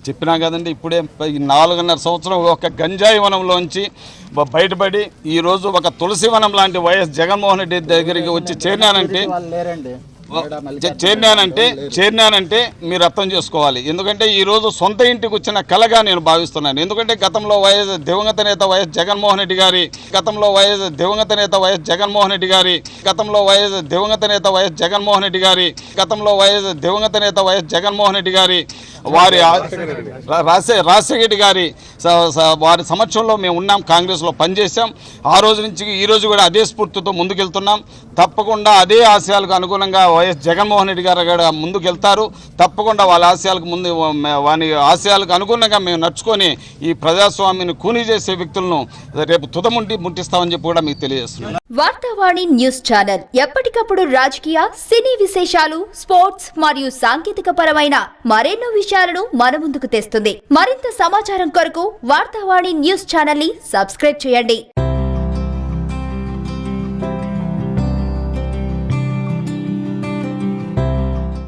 చెప్పినా కదండి, ఇప్పుడే 4.5 సంవత్సరం ఒక గంజాయి వనంలోంచి బయటపడి ఈరోజు ఒక తులసి వనం లాంటి వైఎస్ జగన్మోహన్ రెడ్డి దగ్గరికి వచ్చి చేరినానంటే మీరు అర్థం చేసుకోవాలి. ఎందుకంటే ఈరోజు సొంత ఇంటికి వచ్చిన కళగా నేను భావిస్తున్నాను. ఎందుకంటే గతంలో దివంగత నేత వైఎస్ జగన్మోహన్ రెడ్డి గారి రాజశేఖర గారి వారి సమక్షంలో మేము ఉన్నాం, కాంగ్రెస్లో పనిచేసాం. ఆ రోజు నుంచి ఈ రోజు కూడా అదే స్ఫూర్తితో ముందుకెళ్తున్నాం. తప్పకుండా అదే ఆశయాలకు అనుగుణంగా వైఎస్ జగన్మోహన్ రెడ్డి గారు కూడా ముందుకెళ్తారు. తప్పకుండా వాళ్ళ ఆశయాలకు అనుగుణంగా మేము నడుచుకొని ఈ ప్రజాస్వామ్యాన్ని కూనీ చేసే వ్యక్తులను రేపు తుదముండి ముట్టిస్తామని చెప్పి కూడా మీకు తెలియజేస్తున్నాం. వార్తావాణి న్యూస్ ఛానల్ ఎప్పటికప్పుడు రాజకీయ, సినీ విశేషాలు, స్పోర్ట్స్ మరియు సాంకేతిక పరమైన మరెన్నో విషయాలను మన ముందుకు తెస్తుంది. మరింత సమాచారం కొరకు వార్తావాణి న్యూస్ ఛానల్ ని సబ్స్క్రైబ్ చేయండి.